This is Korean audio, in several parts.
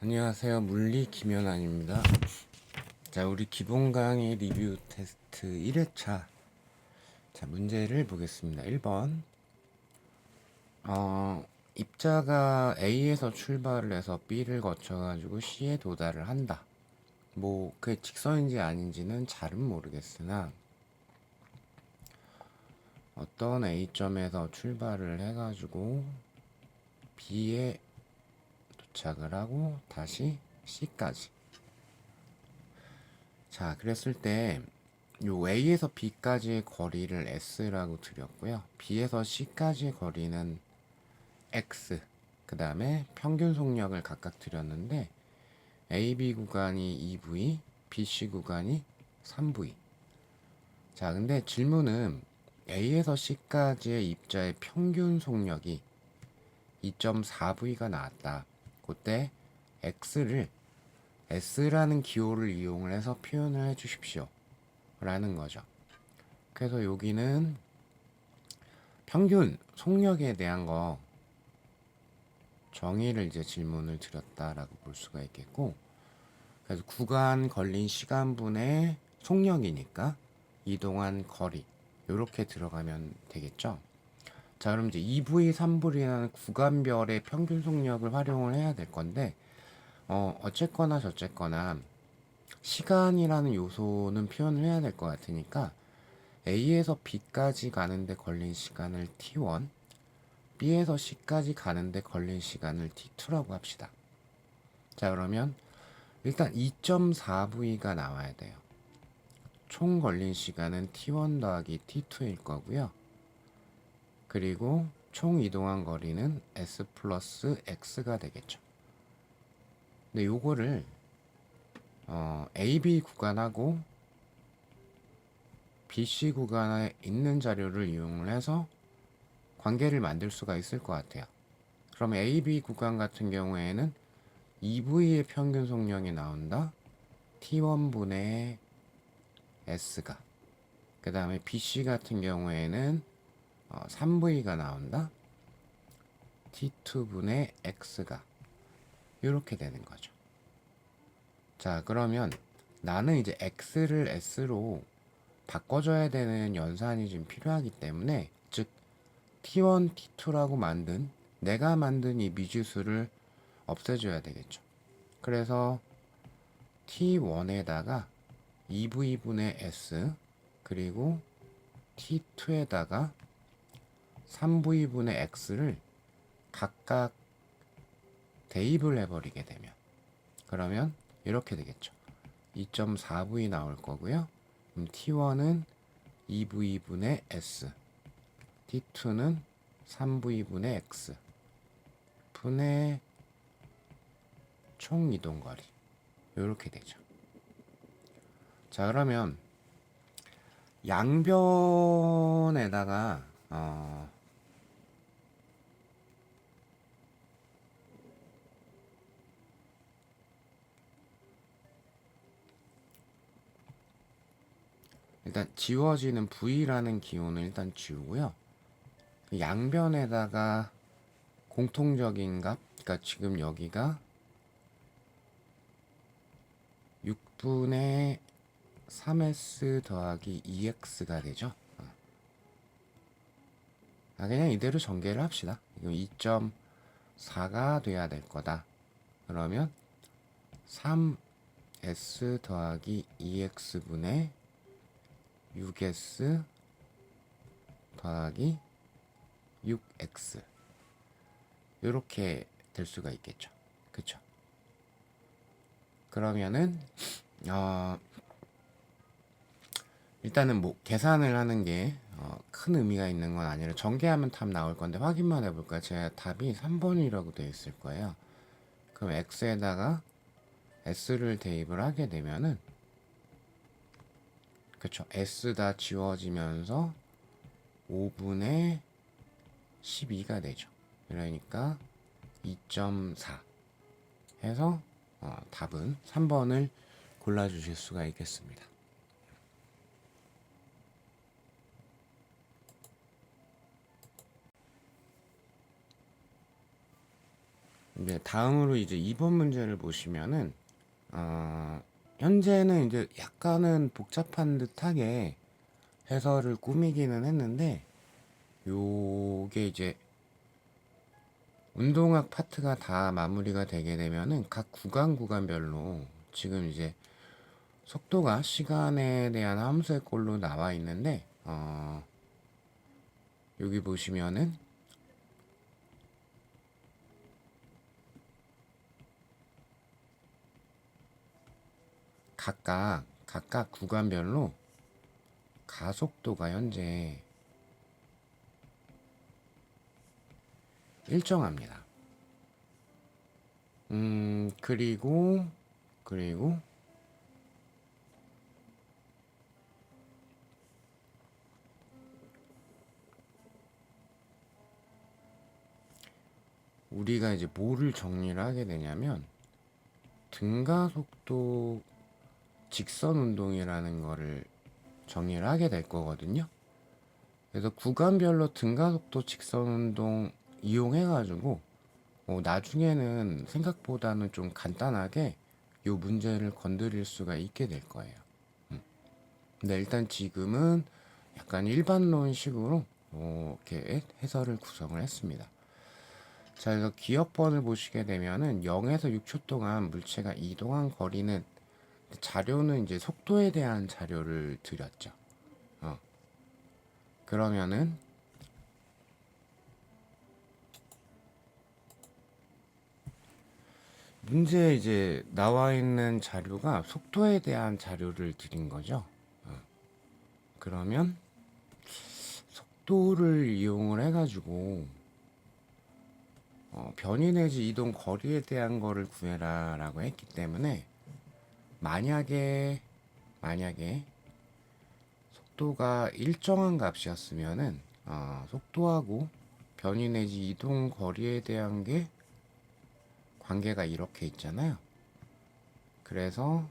안녕하세요. 물리 김연아입니다. 자, 우리 기본 강의 리뷰 테스트 1회차. 자, 문제를 보겠습니다. 1번. 입자가 A에서 출발을 해서 B를 거쳐가지고 C에 도달을 한다. 뭐, 그게 직선인지 아닌지는 잘은 모르겠으나, 어떤 A점에서 출발을 해가지고 B에 도착을 하고 다시 C까지. 자, 그랬을 때, 요 A에서 B까지의 거리를 S라고 드렸고요. B에서 C까지의 거리는 X, 그 다음에 평균 속력을 각각 드렸는데, AB 구간이 2V, BC 구간이 3V. 자, 근데 질문은 A에서 C까지의 입자의 평균 속력이 2.4V가 나왔다. 그때 X를 S라는 기호를 이용을 해서 표현을 해 주십시오. 라는 거죠. 그래서 여기는 평균 속력에 대한 거 정의를 이제 질문을 드렸다라고 볼 수가 있겠고, 그래서 구간 걸린 시간분의 속력이니까 이동한 거리 이렇게 들어가면 되겠죠. 자, 그럼 이제 2V, 3V라는 구간별의 평균 속력을 활용을 해야 될 건데, 어쨌거나 저쨌거나 시간이라는 요소는 표현을 해야 될 것 같으니까 A에서 B까지 가는데 걸린 시간을 T1, B에서 C까지 가는데 걸린 시간을 T2라고 합시다. 자, 그러면 일단 2.4V가 나와야 돼요. 총 걸린 시간은 T1 더하기 T2일 거고요. 그리고 총 이동한 거리는 S 플러스 X가 되겠죠. 근데 요거를 AB 구간하고 BC 구간에 있는 자료를 이용을 해서 관계를 만들 수가 있을 것 같아요. 그럼 AB 구간 같은 경우에는 EV의 평균 속력이 나온다. T1분의 S가. 그 다음에 BC 같은 경우에는 3V가 나온다. T2분의 X가. 이렇게 되는 거죠. 자, 그러면 나는 이제 X를 S로 바꿔줘야 되는 연산이 좀 필요하기 때문에, 즉 T1, T2라고 내가 만든 이 미지수를 없애줘야 되겠죠. 그래서 T1에다가 2V분의 S, 그리고 T2에다가 3V분의 X를 각각 대입을 해버리게 되면, 그러면 이렇게 되겠죠. 2.4V 나올 거고요. 그럼 T1은 2V분의 S, T2는 3V분의 X 분의 총 이동거리, 이렇게 되죠. 자, 그러면 양변에다가 일단 지워지는 V라는 기호는 일단 지우고요. 양변에다가 공통적인 값, 그러니까 지금 여기가 6분의 3S 더하기 2X가 되죠. 그냥 이대로 전개를 합시다. 이거 2.4가 돼야 될 거다. 그러면 3S 더하기 2X분의 6S 더하기 6X, 이렇게 될 수가 있겠죠. 그쵸? 그러면은 일단은 뭐 계산을 하는 게 큰 의미가 있는 건 아니라 전개하면 답 나올 건데 확인만 해볼까요? 제가 답이 3번이라고 되어 있을 거예요. 그럼 x에다가 s를 대입을 하게 되면은, 그쵸, s 다 지워지면서 5분의 12가 되죠. 그러니까 2.4. 해서 답은 3번을 골라주실 수가 있겠습니다. 이제 다음으로 이제 2번 문제를 보시면은 현재는 이제 약간은 복잡한 듯하게 해설을 꾸미기는 했는데 요게 이제 운동학 파트가 다 마무리가 되게 되면은 각 구간별로 지금 이제 속도가 시간에 대한 함수의 꼴로 나와 있는데 여기 보시면은 각각 구간별로 가속도가 현재 일정합니다. 그리고 우리가 이제 뭐를 정리를 하게 되냐면 등가속도 직선 운동이라는 거를 정리를 하게 될 거거든요. 그래서 구간별로 등가속도 직선 운동 이용해가지고 나중에는 생각보다는 좀 간단하게 이 문제를 건드릴 수가 있게 될 거예요. 근데 일단 지금은 약간 일반론식으로 이렇게 해설을 구성을 했습니다. 자, 그래서 기억번을 보시게 되면은 0에서 6초 동안 물체가 이동한 거리는 자료는 이제 속도에 대한 자료를 드렸죠. 그러면은 문제에 이제 나와 있는 자료가 속도에 대한 자료를 드린 거죠. 그러면 속도를 이용을 해가지고 변이 내지 이동 거리에 대한 거를 구해라 라고 했기 때문에 만약에 속도가 일정한 값이었으면은 속도하고 변이 내지 이동 거리에 대한 게 관계가 이렇게 있잖아요. 그래서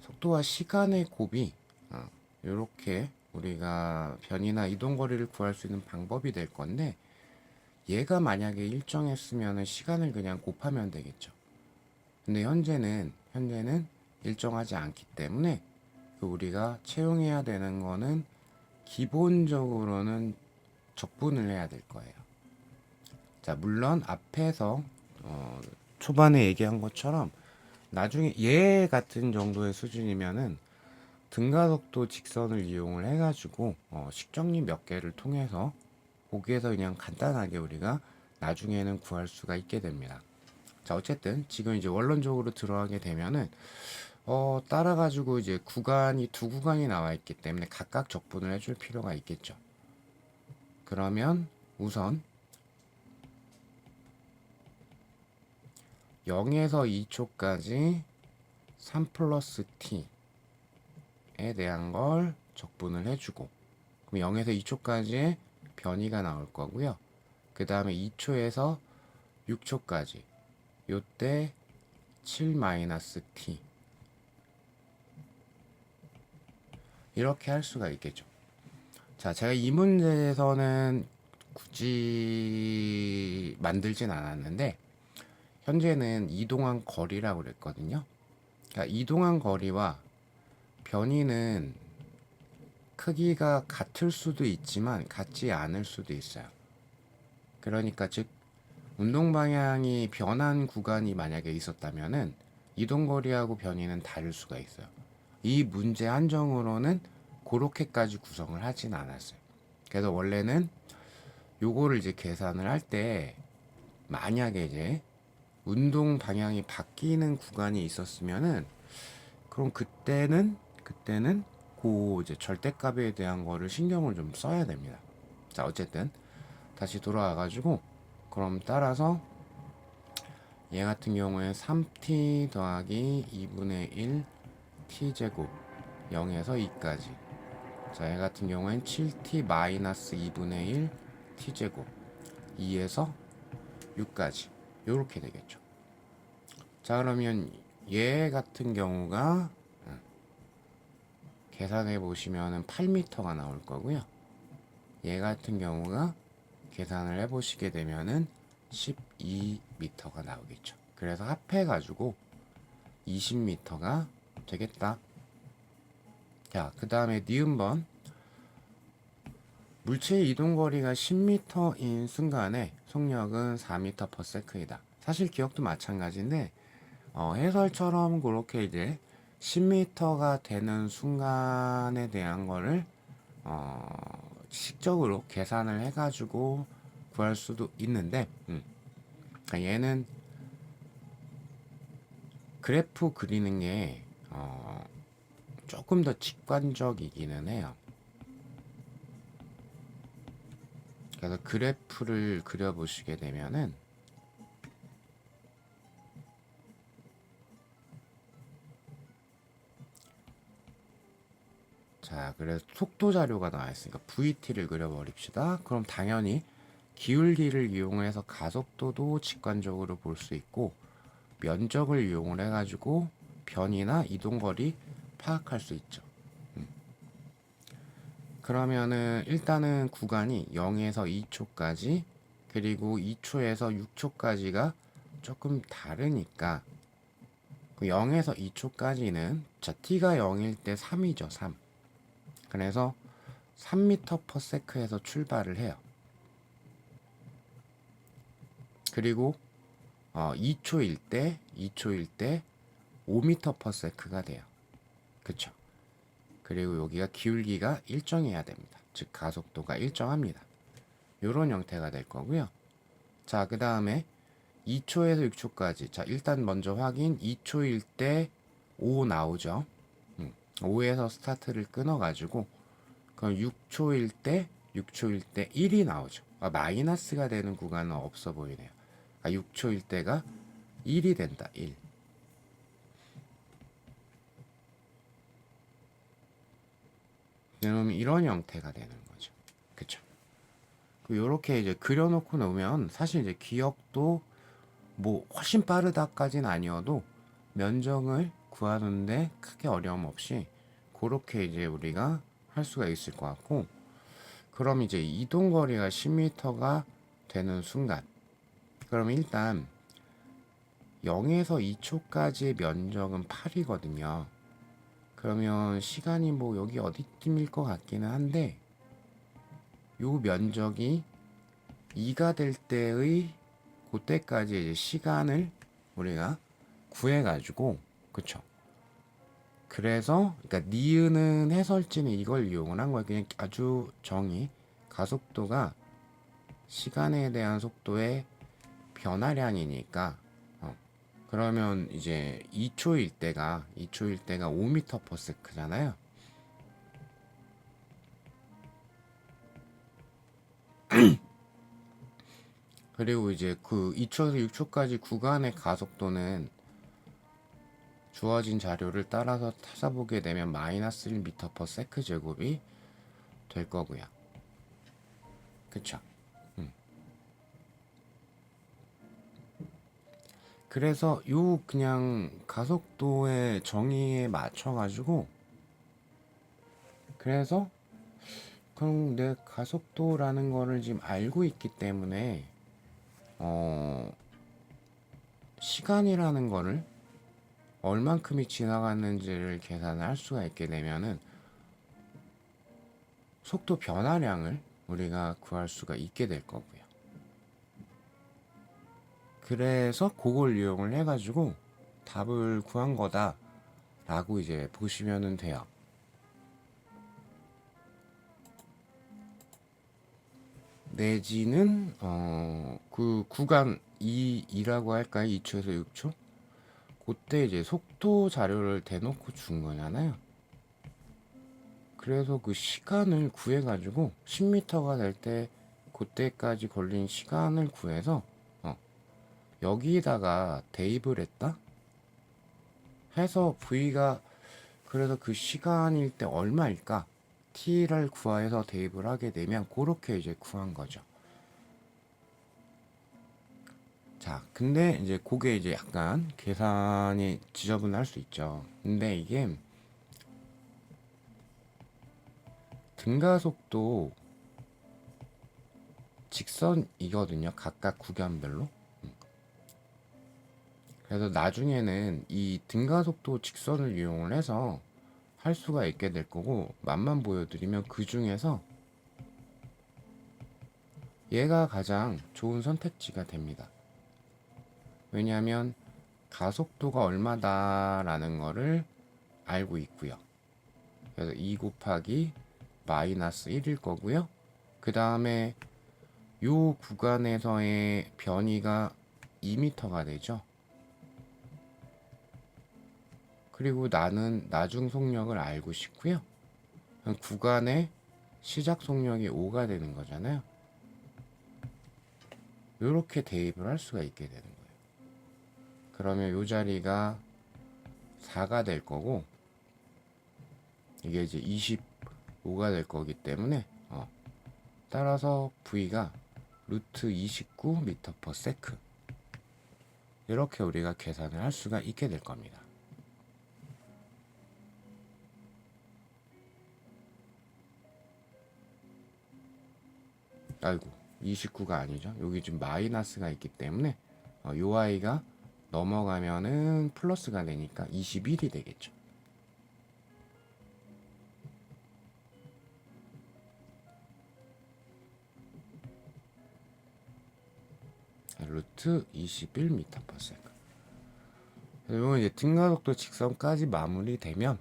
속도와 시간의 곱이 이렇게 우리가 변이나 이동 거리를 구할 수 있는 방법이 될 건데 얘가 만약에 일정했으면 시간을 그냥 곱하면 되겠죠. 근데 현재는 일정하지 않기 때문에 우리가 채용해야 되는 거는 기본적으로는 적분을 해야 될 거예요. 자, 물론 앞에서 초반에 얘기한 것처럼 나중에 얘 같은 정도의 수준이면은 등가속도 직선을 이용을 해가지고 식정리 몇 개를 통해서 거기에서 그냥 간단하게 우리가 나중에는 구할 수가 있게 됩니다. 자, 어쨌든 지금 이제 원론적으로 들어가게 되면은 따라가지고 이제 구간이 두 구간이 나와 있기 때문에 각각 적분을 해줄 필요가 있겠죠. 그러면 우선 0에서 2초까지 3 플러스 t에 대한 걸 적분을 해주고 그럼 0에서 2초까지의 변이가 나올 거고요. 그 다음에 2초에서 6초까지 요때 7 마이너스 t 이렇게 할 수가 있겠죠. 자, 제가 이 문제에서는 굳이 만들진 않았는데 현재는 이동한 거리라고 그랬거든요. 그러니까 이동한 거리와 변이는 크기가 같을 수도 있지만 같지 않을 수도 있어요. 그러니까 즉 운동 방향이 변한 구간이 만약에 있었다면은 이동 거리하고 변이는 다를 수가 있어요. 이 문제 한정으로는 그렇게까지 구성을 하진 않았어요. 그래서 원래는 요거를 이제 계산을 할 때 만약에 이제 운동 방향이 바뀌는 구간이 있었으면은 그럼 그때는 그 이제 절대값에 대한 거를 신경을 좀 써야 됩니다. 자, 어쨌든 다시 돌아와 가지고 그럼 따라서 얘 같은 경우에 3t 더하기 2분의 1 t제곱 0에서 2까지. 자, 얘 같은 경우엔 7t 마이너스 2분의 1 t제곱 2에서 6까지. 요렇게 되겠죠. 자, 그러면 얘 같은 경우가 계산해 보시면은 8m가 나올 거고요. 얘 같은 경우가 계산을 해 보시게 되면은 12m가 나오겠죠. 그래서 합해 가지고 20m가 되겠다. 자, 그 다음에 니은번. 물체의 이동거리가 10m인 순간에 속력은 4m/s이다. 사실 기억도 마찬가지인데 해설처럼 그렇게 이제 10m가 되는 순간에 대한 거를 식적으로 계산을 해가지고 구할 수도 있는데 그러니까 얘는 그래프 그리는 게 조금 더 직관적이기는 해요. 그래서 그래프를 그려보시게 되면은 자, 그래서 속도 자료가 나와 있으니까 VT를 그려버립시다. 그럼 당연히 기울기를 이용해서 가속도도 직관적으로 볼 수 있고 면적을 이용을 해가지고 변이나 이동거리 파악할 수 있죠. 그러면은 일단은 구간이 0에서 2초까지 그리고 2초에서 6초까지가 조금 다르니까 그 0에서 2초까지는 자 t가 0일 때 3이죠. 3. 그래서 3m/s에서 출발을 해요. 그리고 2초일 때 5m/s가 돼요. 그쵸? 그리고 여기가 기울기가 일정해야 됩니다. 즉 가속도가 일정합니다. 요런 형태가 될 거고요. 자, 그 다음에 2초에서 6초까지. 자, 일단 먼저 확인. 2초일 때 5 나오죠. 5에서 스타트를 끊어가지고 그럼 6초일 때 1이 나오죠. 마이너스가 되는 구간은 없어 보이네요. 6초일 때가 1이 된다. 1. 그러면 이런 형태가 되는 거죠. 그쵸? 요렇게 이제 그려놓고 놓으면 사실 이제 기억도 뭐 훨씬 빠르다까진 아니어도 면적을 구하는데 크게 어려움 없이 그렇게 이제 우리가 할 수가 있을 것 같고 그럼 이제 이동거리가 10m가 되는 순간 그럼 일단 0에서 2초까지의 면적은 8이거든요. 그러면 시간이 뭐 여기 어디쯤일 것 같기는 한데 요 면적이 2가 될 때의 그때까지 이제 시간을 우리가 구해가지고 그쵸? 그래서 그러니까 니은은 해설지는 이걸 이용을 한 거예요. 그냥 아주 정의 가속도가 시간에 대한 속도의 변화량이니까 그러면 이제 2초일 때가 5m/s잖아요. 그리고 이제 그 2초에서 6초까지 구간의 가속도는 주어진 자료를 따라서 찾아보게 되면 마이너스 1m/s 제곱이 될 거고요. 그쵸? 그래서 요 그냥 가속도의 정의에 맞춰가지고 그래서 그럼 내 가속도라는 거를 지금 알고 있기 때문에 시간이라는 거를 얼만큼이 지나갔는지를 계산을 할 수가 있게 되면은 속도 변화량을 우리가 구할 수가 있게 될 거고요. 그래서 그걸 이용을 해가지고 답을 구한 거다라고 이제 보시면은 돼요. 내지는 그 구간 2라고 할까요? 2초에서 6초? 그때 이제 속도 자료를 대놓고 준 거잖아요. 그래서 그 시간을 구해가지고 10m가 될 때 그때까지 걸린 시간을 구해서 여기다가 대입을 했다 해서 V가 그래서 그 시간일 때 얼마일까 T를 구해서 대입을 하게 되면 그렇게 이제 구한 거죠. 자, 근데 이제 그게 이제 약간 계산이 지저분할 수 있죠. 근데 이게 등가속도 직선이거든요. 각각 구간별로. 그래서 나중에는 이 등가속도 직선을 이용을 해서 할 수가 있게 될 거고, 맛만 보여드리면 그 중에서 얘가 가장 좋은 선택지가 됩니다. 왜냐하면 가속도가 얼마다라는 거를 알고 있고요. 그래서 2 곱하기 마이너스 1일 거고요. 그 다음에 요 구간에서의 변이가 2m가 되죠. 그리고 나는 나중 속력을 알고 싶고요. 구간의 시작 속력이 5가 되는 거잖아요. 이렇게 대입을 할 수가 있게 되는 거예요. 그러면 요 자리가 4가 될 거고, 이게 이제 25가 될 거기 때문에 따라서 V가 루트 29m/s 이렇게 우리가 계산을 할 수가 있게 될 겁니다. 아이고, 29가 아니죠. 여기 지금 마이너스가 있기 때문에 요 아이가 넘어가면은 플러스가 되니까 21이 되겠죠. 루트 21m/s. 그리고 이제 등가속도 직선까지 마무리되면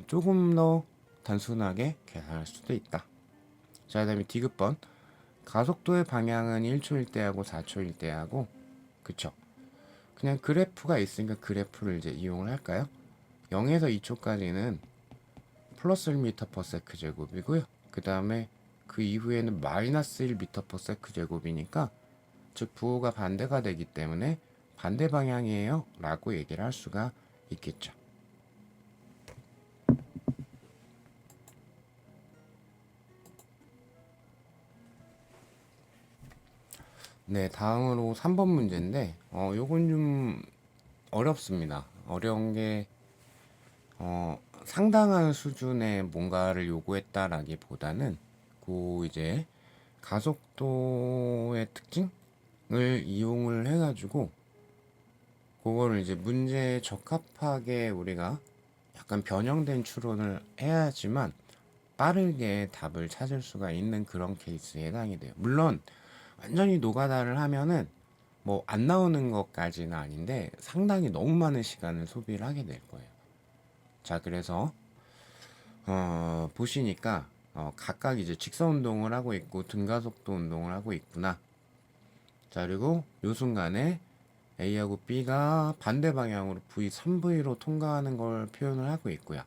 조금 더 단순하게 계산할 수도 있다. 자, 그다음에 디귿번. 가속도의 방향은 1초일 때하고 4초일 때하고, 그쵸? 그냥 그래프가 있으니까 그래프를 이제 이용을 할까요? 0에서 2초까지는 플러스 1m/s 제곱이고요. 그 다음에 그 이후에는 마이너스 1m/s 제곱이니까, 즉 부호가 반대가 되기 때문에 반대 방향이에요 라고 얘기를 할 수가 있겠죠. 네, 다음으로 3번 문제인데 요건 좀 어렵습니다. 어려운 게 상당한 수준의 뭔가를 요구했다라기보다는 그 이제 가속도의 특징을 이용을 해가지고 그거를 이제 문제에 적합하게 우리가 약간 변형된 추론을 해야지만 빠르게 답을 찾을 수가 있는 그런 케이스에 해당이 돼요. 물론 완전히 노가다를 하면은 뭐 안 나오는 것까지는 아닌데 상당히 너무 많은 시간을 소비를 하게 될 거예요. 자, 그래서 보시니까 각각 이제 직선 운동을 하고 있고 등가속도 운동을 하고 있구나. 자, 그리고 요 순간에 A하고 B가 반대 방향으로 V, 3V로 통과하는 걸 표현을 하고 있고요.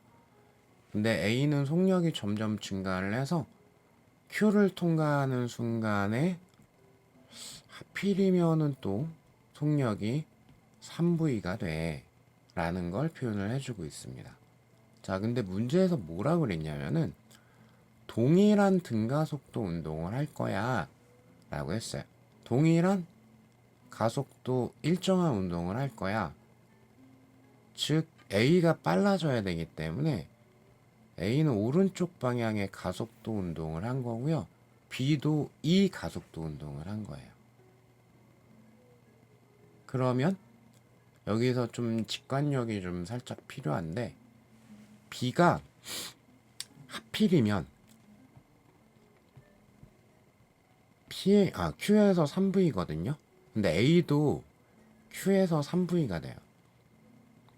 근데 A는 속력이 점점 증가를 해서 Q를 통과하는 순간에 하필이면은 또 속력이 3V가 돼 라는 걸 표현을 해주고 있습니다. 자, 근데 문제에서 뭐라 그랬냐면은 동일한 등가속도 운동을 할 거야 라고 했어요. 동일한 가속도 일정한 운동을 할 거야. 즉 A가 빨라져야 되기 때문에 A는 오른쪽 방향의 가속도 운동을 한 거고요. B도 이 가속도 운동을 한 거예요. 그러면 여기서 좀 직관력이 좀 살짝 필요한데, B가 하필이면 Q에서 3V거든요. 근데 A도 Q에서 3V가 돼요.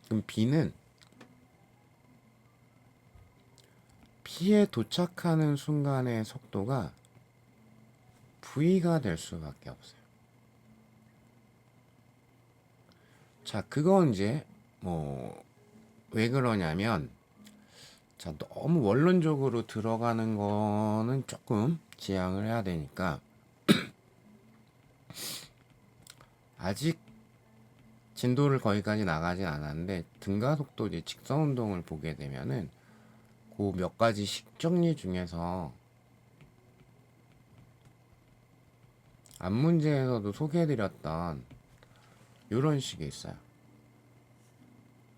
그럼 B는 P에 도착하는 순간의 속도가 V가 될 수밖에 없어요. 자, 그건 이제 뭐 왜 그러냐면, 자, 너무 원론적으로 들어가는 거는 조금 지양을 해야 되니까, 아직 진도를 거기까지 나가진 않았는데 등가속도 이제 직선 운동을 보게 되면은 그 몇 가지 식정리 중에서 앞 문제에서도 소개해드렸던 요런 식이 있어요.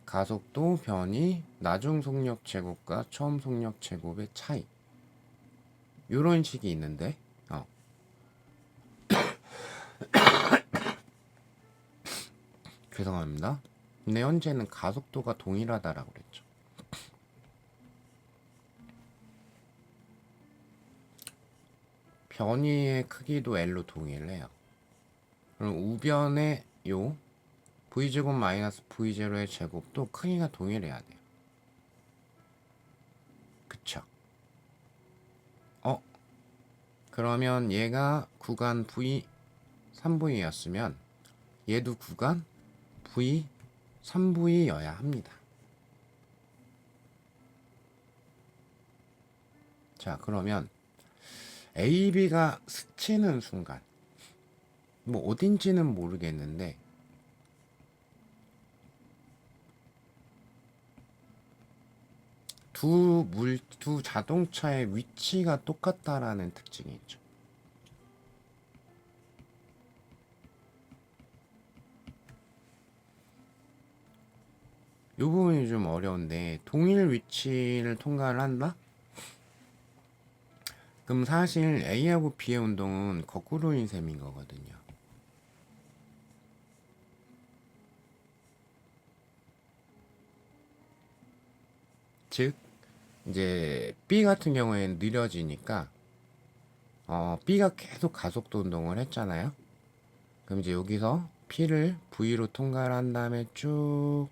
가속도 변이, 나중 속력 제곱과 처음 속력 제곱의 차이. 요런 식이 있는데, 죄송합니다. 근데 현재는 가속도가 동일하다라고 그랬죠. 변이의 크기도 L로 동일해요. 그럼 우변의 요 V제곱 마이너스 V0의 제곱도 크기가 동일해야 돼요. 그쵸? 그러면 얘가 구간 V 3V였으면 얘도 구간 V 3V여야 합니다. 자, 그러면 AB가 스치는 순간, 뭐 어딘지는 모르겠는데 두 자동차의 위치가 똑같다라는 특징이 있죠. 이 부분이 좀 어려운데, 동일 위치를 통과를 한다? 그럼 사실 A하고 B의 운동은 거꾸로인 셈인 거거든요. 즉 이제 B 같은 경우에는 느려지니까 B가 계속 가속도 운동을 했잖아요. 그럼 이제 여기서 P를 V로 통과를 한 다음에 쭉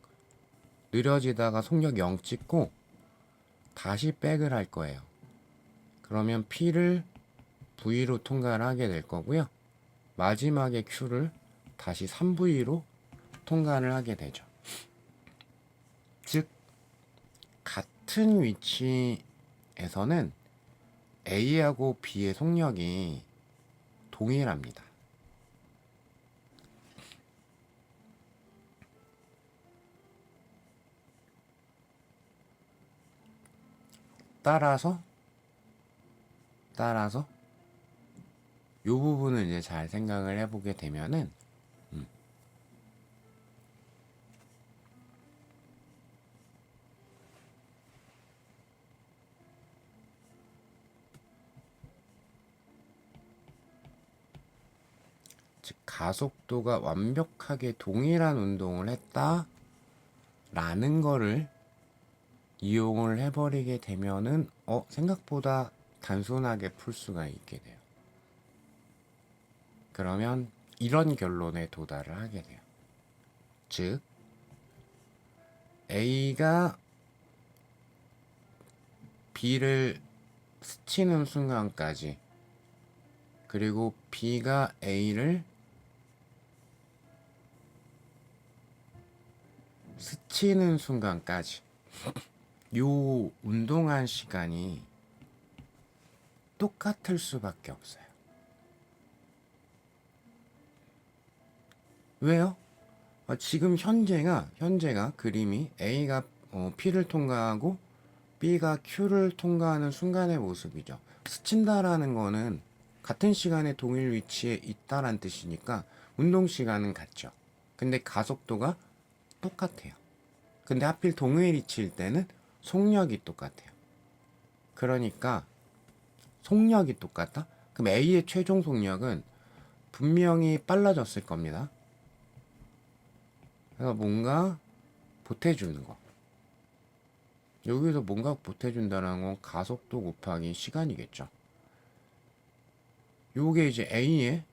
느려지다가 속력 0 찍고 다시 백을 할 거예요. 그러면 P를 V로 통과를 하게 될 거고요. 마지막에 Q를 다시 3V로 통과를 하게 되죠. 즉 같은 위치에서는 A하고 B의 속력이 동일합니다. 따라서 이 부분을 이제 잘 생각을 해보게 되면은 즉 가속도가 완벽하게 동일한 운동을 했다라는 거를 이용을 해버리게 되면은 생각보다 단순하게 풀 수가 있게 돼요. 그러면 이런 결론에 도달을 하게 돼요. 즉 A가 B를 스치는 순간까지, 그리고 B가 A를 스치는 순간까지 요 운동한 시간이 똑같을 수밖에 없어요. 왜요? 지금 현재가 그림이 A가 P를 통과하고 B가 Q를 통과하는 순간의 모습이죠. 스친다라는 거는 같은 시간에 동일 위치에 있다란 뜻이니까 운동 시간은 같죠. 근데 가속도가 똑같아요. 근데 하필 동일 위치일 때는 속력이 똑같아요. 그러니까 속력이 똑같다? 그럼 A의 최종 속력은 분명히 빨라졌을 겁니다. 그래서 뭔가 보태주는 거. 여기서 뭔가 보태준다는 건 가속도 곱하기 시간이겠죠. 요게 이제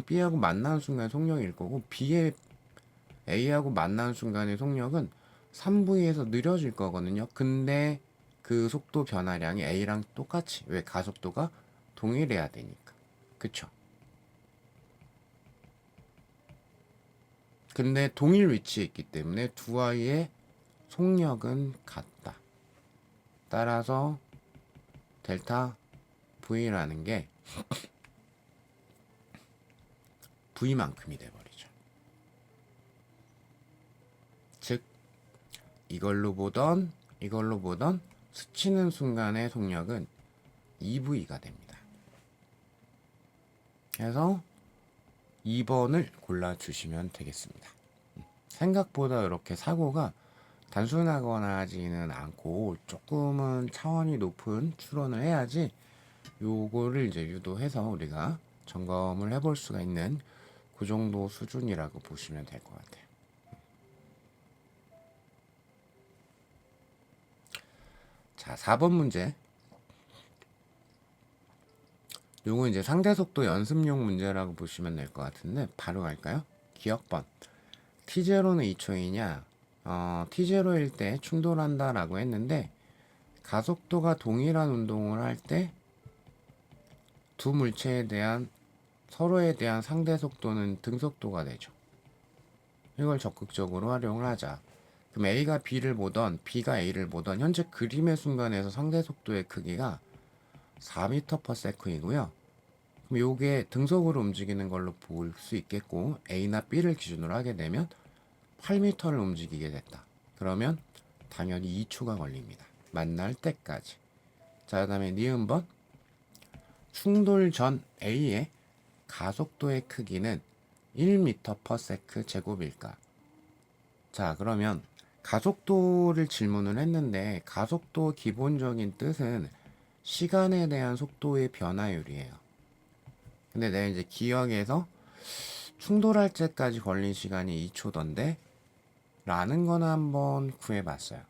B하고 만나는 순간의 속력일 거고, A하고 만나는 순간의 속력은 3V에서 느려질 거거든요. 근데 그 속도 변화량이 A랑 똑같이, 왜? 가속도가 동일해야 되니까. 그쵸? 근데 동일 위치에 있기 때문에 두 아이의 속력은 같다. 따라서 델타 V라는 게 V만큼이 돼버리죠. 즉 이걸로 보던 스치는 순간의 속력은 2V가 됩니다. 그래서 2번을 골라주시면 되겠습니다. 생각보다 이렇게 사고가 단순하거나 하지는 않고 조금은 차원이 높은 추론을 해야지 요거를 이제 유도해서 우리가 점검을 해볼 수가 있는 그 정도 수준이라고 보시면 될 것 같아요. 자, 4번 문제. 요거 이제 상대속도 연습용 문제라고 보시면 될 것 같은데 바로 갈까요? 기억번. T0는 2초이냐? T0일 때 충돌한다 라고 했는데 가속도가 동일한 운동을 할 때 두 물체에 대한 서로에 대한 상대 속도는 등속도가 되죠. 이걸 적극적으로 활용을 하자. 그럼 A가 B를 보던 B가 A를 보던 현재 그림의 순간에서 상대 속도의 크기가 4m/s이고요. 그럼 요게 등속으로 움직이는 걸로 볼 수 있겠고 A나 B를 기준으로 하게 되면 8m를 움직이게 됐다. 그러면 당연히 2초가 걸립니다. 만날 때까지. 자, 그 다음에 니은번. 충돌 전 A의 가속도의 크기는 1m/s 제곱일까? 자, 그러면 가속도를 질문을 했는데 가속도 기본적인 뜻은 시간에 대한 속도의 변화율이에요. 근데 내가 이제 기억에서 충돌할 때까지 걸린 시간이 2초던데 라는 거는 한번 구해봤어요.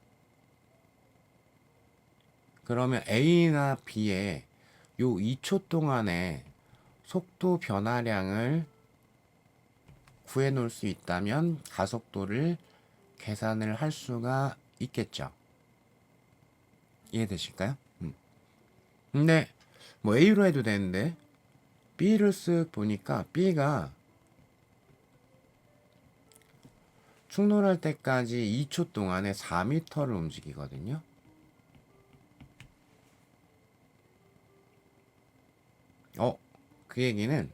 그러면 A나 B의 요 2초 동안에 속도 변화량을 구해놓을 수 있다면 가속도를 계산을 할 수가 있겠죠. 이해되실까요? 근데 뭐 A로 해도 되는데 B를 쓱 보니까 B가 충돌할 때까지 2초 동안에 4m를 움직이거든요. 그 얘기는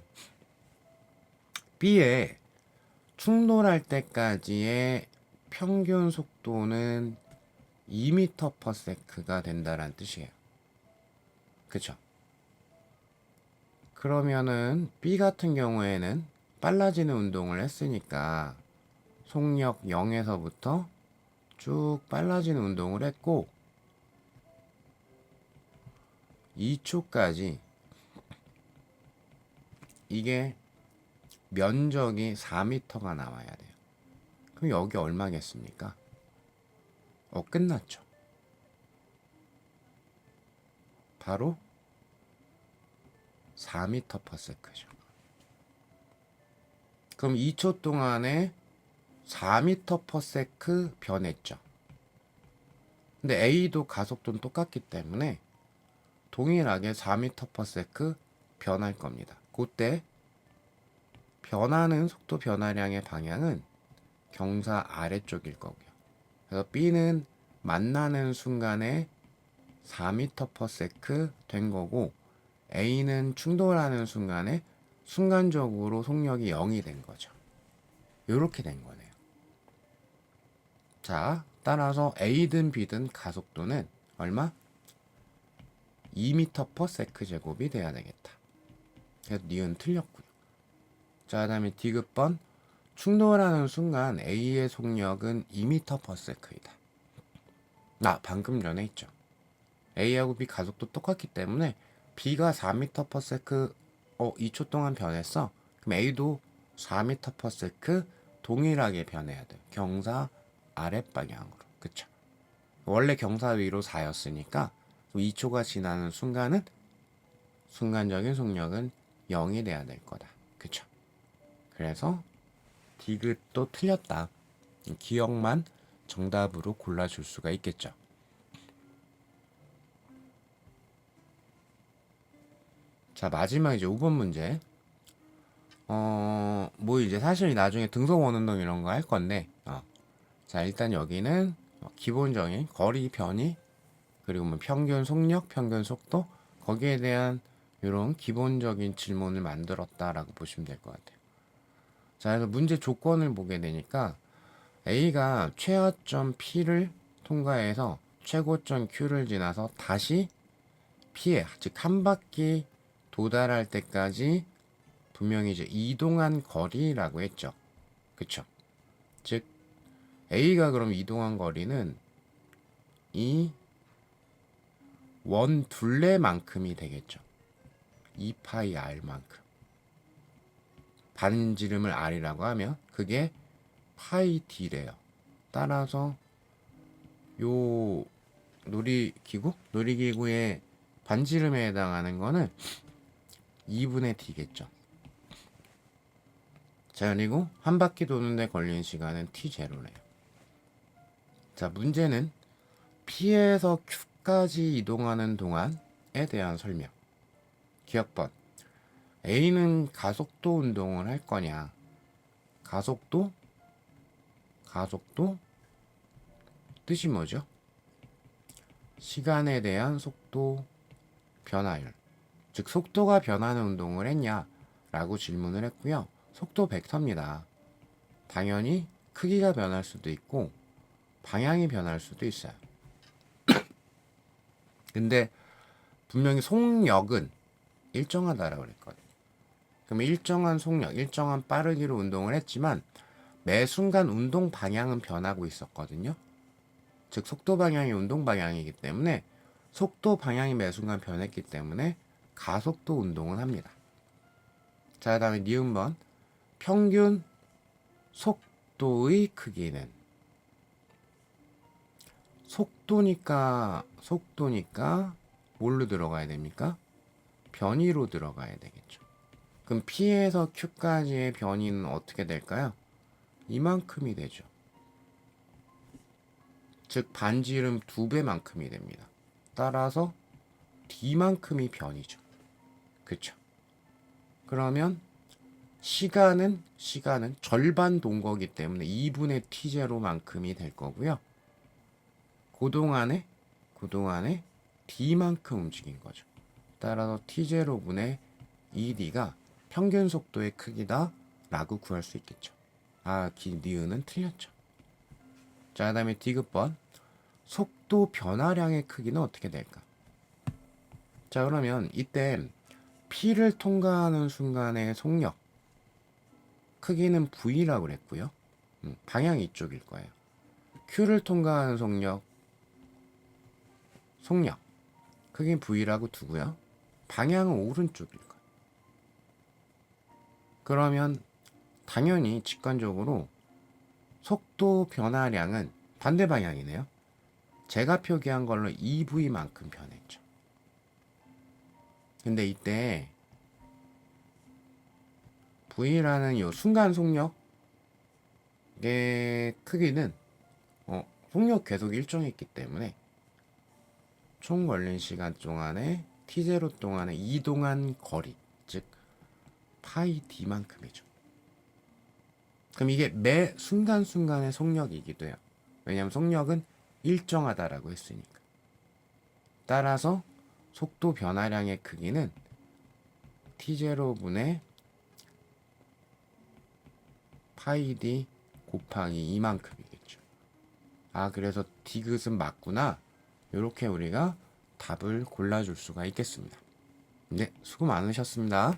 B의 충돌할 때까지의 평균 속도는 2m/s가 된다는 뜻이에요. 그쵸? 그러면은 B 같은 경우에는 빨라지는 운동을 했으니까 속력 0에서부터 쭉 빨라지는 운동을 했고 2초까지 이게 면적이 4m가 나와야 돼요. 그럼 여기 얼마겠습니까? 끝났죠. 바로 4m/s죠. 그럼 2초 동안에 4m/s 변했죠. 근데 A도 가속도는 똑같기 때문에 동일하게 4m/s 변할 겁니다. 그때 변하는 속도 변화량의 방향은 경사 아래쪽일 거고요. 그래서 B는 만나는 순간에 4m/s 된 거고 A는 충돌하는 순간에 순간적으로 속력이 0이 된 거죠. 이렇게 된 거네요. 자, 따라서 A든 B든 가속도는 얼마? 2m/s 제곱이 돼야 되겠다. 그래서 니은 틀렸고요. 자, 그 다음에 D급번. 충돌하는 순간 A의 속력은 2m/s이다. 방금 전에 있죠. A하고 B 가속도 똑같기 때문에 B가 4m/s 2초 동안 변했어. 그럼 A도 4m/s 동일하게 변해야 돼요. 경사 아랫방향으로. 그쵸? 원래 경사 위로 4였으니까 2초가 지나는 순간은 순간적인 속력은 0이 돼야 될 거다. 그쵸? 그래서 D급도 틀렸다. 기억만 정답으로 골라줄 수가 있겠죠. 자, 마지막 이제 5번 문제. 뭐 이제 사실 나중에 등속 원운동 이런 거 할 건데, 자, 일단 여기는 기본적인 거리 변이, 그리고 뭐 평균 속력, 평균 속도, 거기에 대한 이런 기본적인 질문을 만들었다라고 보시면 될 것 같아요. 자, 그래서 문제 조건을 보게 되니까 A가 최하점 P를 통과해서 최고점 Q를 지나서 다시 P에, 즉 한 바퀴 도달할 때까지 분명히 이제 이동한 거리라고 했죠. 그쵸? 즉 A가 그럼 이동한 거리는 이 원 둘레만큼이 되겠죠. 2파이 r만큼. 반지름을 r이라고 하면 그게 파이 d래요. 따라서 요 놀이기구의 반지름에 해당하는 거는 2분의 d겠죠. 자, 그리고 한 바퀴 도는데 걸리는 시간은 t0래요. 자, 문제는 P에서 Q까지 이동하는 동안에 대한 설명. 기억번. A는 가속도 운동을 할 거냐? 가속도 뜻이 뭐죠? 시간에 대한 속도 변화율. 즉 속도가 변하는 운동을 했냐? 라고 질문을 했고요. 속도 벡터입니다. 당연히 크기가 변할 수도 있고 방향이 변할 수도 있어요. 근데 분명히 속력은 일정하다라고 그랬거든요. 그럼 일정한 속력, 일정한 빠르기로 운동을 했지만 매 순간 운동 방향은 변하고 있었거든요. 즉 속도 방향이 운동 방향이기 때문에 속도 방향이 매 순간 변했기 때문에 가속도 운동을 합니다. 자, 그다음에 니은번. 평균 속도의 크기는 속도니까 뭘로 들어가야 됩니까? 변위로 들어가야 되겠죠. 그럼 P에서 Q까지의 변위는 어떻게 될까요? 이만큼이 되죠. 즉 반지름 2배만큼이 됩니다. 따라서 D만큼이 변이죠. 그쵸? 그러면 시간은 절반 돈 거기 때문에 2분의 T0만큼이 될 거고요. 그동안에 D만큼 움직인 거죠. 따라서 T0분의 2D가 평균 속도의 크기다 라고 구할 수 있겠죠. 니은은 틀렸죠. 자, 그 다음에 D급번. 속도 변화량의 크기는 어떻게 될까? 자, 그러면 이때 P를 통과하는 순간의 속력 크기는 V라고 그랬고요. 방향이 이쪽일 거예요. Q를 통과하는 속력 크기는 V라고 두고요. 방향은 오른쪽일 거예요. 그러면 당연히 직관적으로 속도 변화량은 반대 방향이네요. 제가 표기한 걸로 2V만큼 변했죠. 근데 이때 V라는 이 순간 속력의 크기는 속력 계속 일정했기 때문에 총 걸린 시간 동안에 T0 동안에 이동한 거리, 즉 파이 D만큼이죠. 그럼 이게 매 순간순간의 속력이기도 해요. 왜냐하면 속력은 일정하다라고 했으니까. 따라서 속도 변화량의 크기는 T0분의 파이 D 곱하기 이만큼이겠죠. 그래서 디귿은 맞구나. 이렇게 우리가 답을 골라줄 수가 있겠습니다. 네, 수고 많으셨습니다.